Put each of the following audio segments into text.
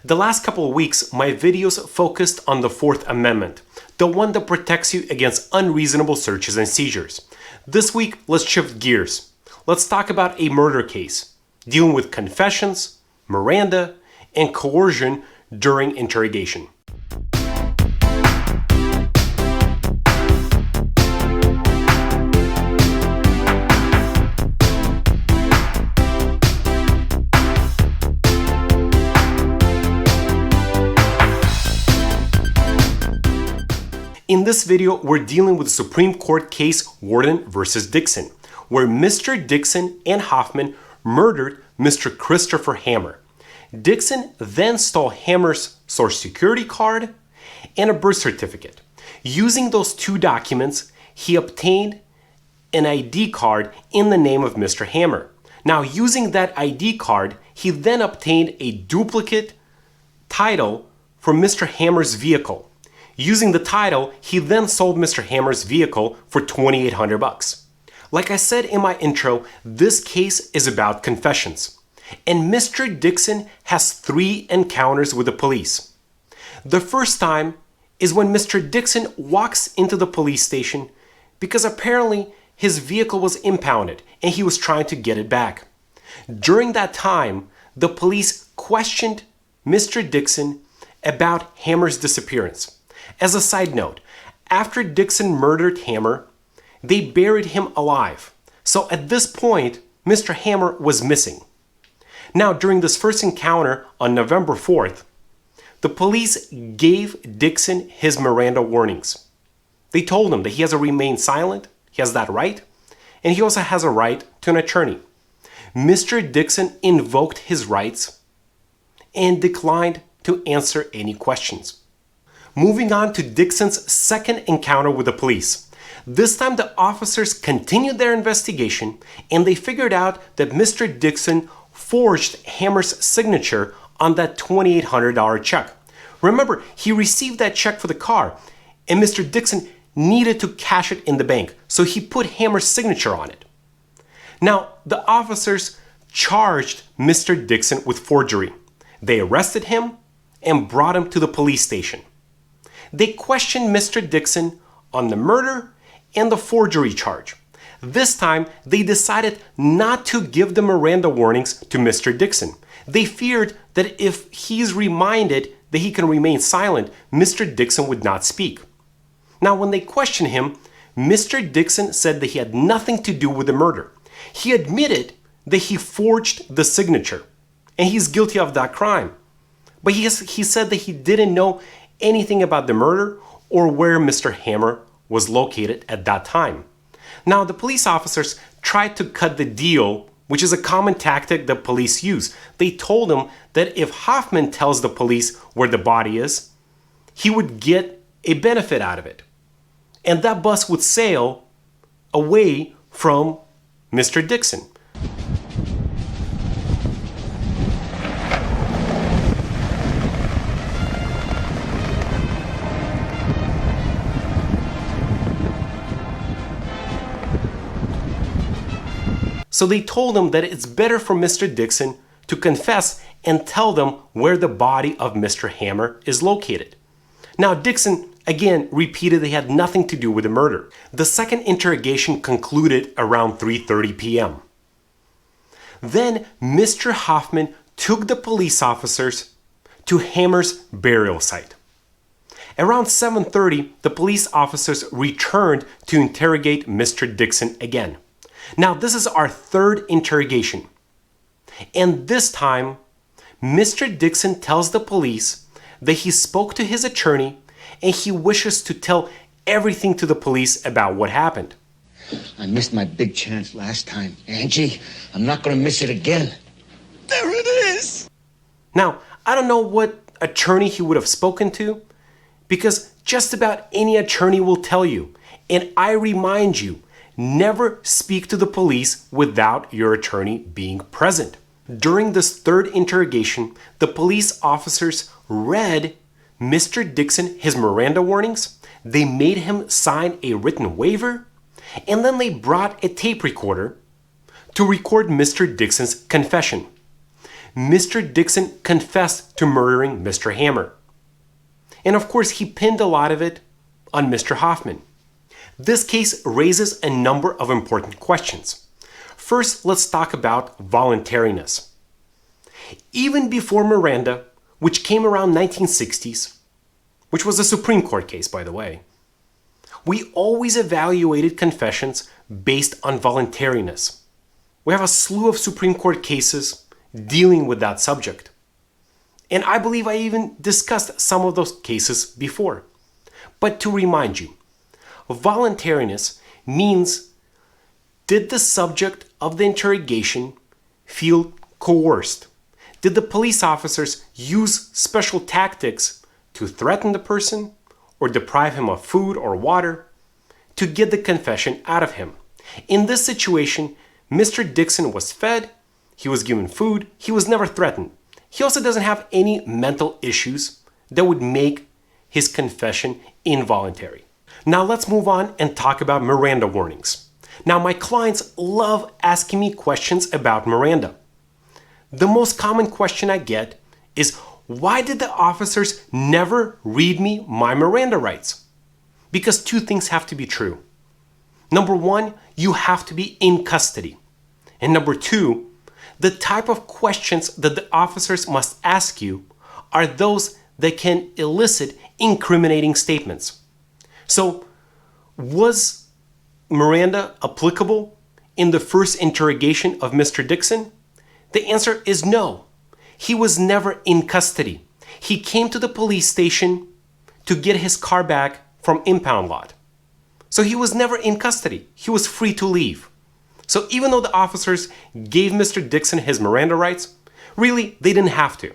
The last couple of weeks, my videos focused on the Fourth Amendment, the one that protects you against unreasonable searches and seizures. This week, let's shift gears. Let's talk about a murder case, dealing with confessions, Miranda, and coercion during interrogation. In this video, we're dealing with the Supreme Court case Warden versus Dixon, where Mr. Dixon and Hoffman murdered Mr. Christopher Hammer. Dixon then stole Hammer's Social Security card and a birth certificate. Using those two documents, he obtained an ID card in the name of Mr. Hammer. Now, using that ID card, he then obtained a duplicate title for Mr. Hammer's vehicle. Using the title, he then sold Mr. Hammer's vehicle for $2,800. Like I said in my intro, this case is about confessions. And Mr. Dixon has 3 encounters with the police. The first time is when Mr. Dixon walks into the police station because apparently his vehicle was impounded and he was trying to get it back. During that time, the police questioned Mr. Dixon about Hammer's disappearance. As a side note, after Dixon murdered Hammer, they buried him alive. So at this point, Mr. Hammer was missing. Now, during this first encounter on November 4th, the police gave Dixon his Miranda warnings. They told him that he has to remain silent, he has that right, and he also has a right to an attorney. Mr. Dixon invoked his rights and declined to answer any questions. Moving on to Dixon's second encounter with the police. This time the officers continued their investigation and they figured out that Mr. Dixon forged Hammer's signature on that $2,800 check. Remember, he received that check for the car and Mr. Dixon needed to cash it in the bank, so he put Hammer's signature on it. Now, the officers charged Mr. Dixon with forgery. They arrested him and brought him to the police station. They questioned Mr. Dixon on the murder and the forgery charge. This time, they decided not to give the Miranda warnings to Mr. Dixon. They feared that if he's reminded that he can remain silent, Mr. Dixon would not speak. Now, when they questioned him, Mr. Dixon said that he had nothing to do with the murder. He admitted that he forged the signature, and he's guilty of that crime. But he said that he didn't know anything about the murder or where Mr. Hammer was located at that time. Now, the police officers tried to cut the deal, which is a common tactic that police use. They told him that if Hoffman tells the police where the body is, he would get a benefit out of it. And that bus would sail away from Mr. Dixon. So they told him that it's better for Mr. Dixon to confess and tell them where the body of Mr. Hammer is located. Now, Dixon again repeated they had nothing to do with the murder. The second interrogation concluded around 3:30 p.m. Then Mr. Hoffman took the police officers to Hammer's burial site. Around 7:30, the police officers returned to interrogate Mr. Dixon again. Now, this is our third interrogation. And this time, Mr. Dixon tells the police that he spoke to his attorney and he wishes to tell everything to the police about what happened. I missed my big chance last time, Angie. I'm not going to miss it again. There it is! Now, I don't know what attorney he would have spoken to, because just about any attorney will tell you. And I remind you, never speak to the police without your attorney being present. During this third interrogation, the police officers read Mr. Dixon his Miranda warnings, they made him sign a written waiver, and then they brought a tape recorder to record Mr. Dixon's confession. Mr. Dixon confessed to murdering Mr. Hammer. And of course, he pinned a lot of it on Mr. Hoffman. This case raises a number of important questions. First, let's talk about voluntariness. Even before Miranda, which came around 1960s, which was a Supreme Court case, by the way, we always evaluated confessions based on voluntariness. We have a slew of Supreme Court cases dealing with that subject. And I believe I even discussed some of those cases before. But to remind you, voluntariness means, did the subject of the interrogation feel coerced? Did the police officers use special tactics to threaten the person or deprive him of food or water to get the confession out of him? In this situation, Mr. Dixon was fed, he was given food, he was never threatened. He also doesn't have any mental issues that would make his confession involuntary. Now let's move on and talk about Miranda warnings. Now my clients love asking me questions about Miranda. The most common question I get is, why did the officers never read me my Miranda rights? Because two things have to be true. Number one, you have to be in custody. And number two, the type of questions that the officers must ask you are those that can elicit incriminating statements. So, was Miranda applicable in the first interrogation of Mr. Dixon? The answer is no. He was never in custody. He came to the police station to get his car back from impound lot. So he was never in custody. He was free to leave. So even though the officers gave Mr. Dixon his Miranda rights, really, they didn't have to.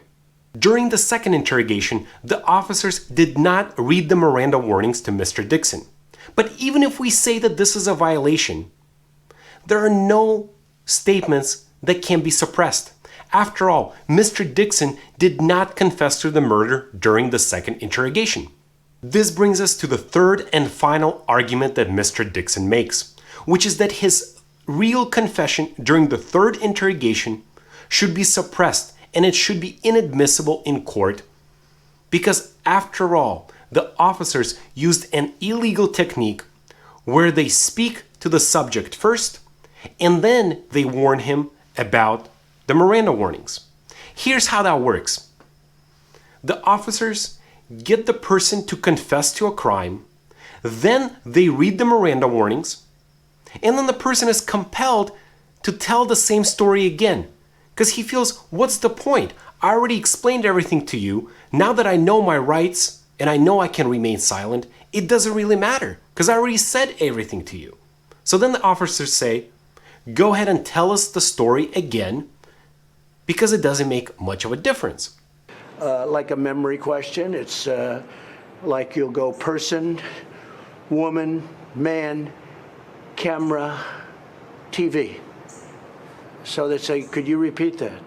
During the second interrogation, the officers did not read the Miranda warnings to Mr. Dixon. But even if we say that this is a violation, there are no statements that can be suppressed. After all, Mr. Dixon did not confess to the murder during the second interrogation. This brings us to the third and final argument that Mr. Dixon makes, which is that his real confession during the third interrogation should be suppressed and it should be inadmissible in court because, after all, the officers used an illegal technique where they speak to the subject first and then they warn him about the Miranda warnings. Here's how that works. The officers get the person to confess to a crime, then they read the Miranda warnings, and then the person is compelled to tell the same story again because he feels, what's the point? I already explained everything to you. Now that I know my rights and I know I can remain silent, it doesn't really matter because I already said everything to you. So then the officers say, go ahead and tell us the story again because it doesn't make much of a difference. Like a memory question, it's like you'll go person, woman, man, camera, TV. So they say, could you repeat that?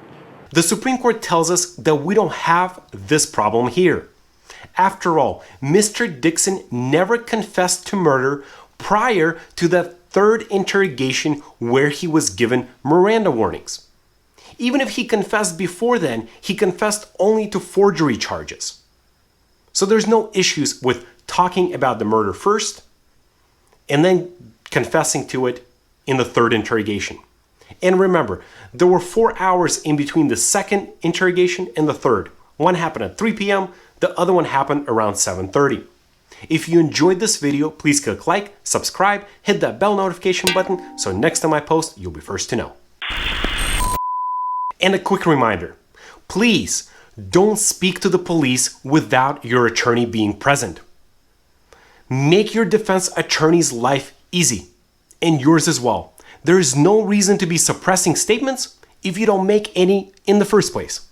The Supreme Court tells us that we don't have this problem here. After all, Mr. Dixon never confessed to murder prior to the third interrogation where he was given Miranda warnings. Even if he confessed before then, he confessed only to forgery charges. So there's no issues with talking about the murder first and then confessing to it in the third interrogation. And remember, there were 4 hours in between the second interrogation and the third. One happened at 3 p.m., the other one happened around 7:30. If you enjoyed this video, please click like, subscribe, hit that bell notification button so next time I post, you'll be first to know. And a quick reminder, please don't speak to the police without your attorney being present. Make your defense attorney's life easy, and yours as well. There is no reason to be suppressing statements if you don't make any in the first place.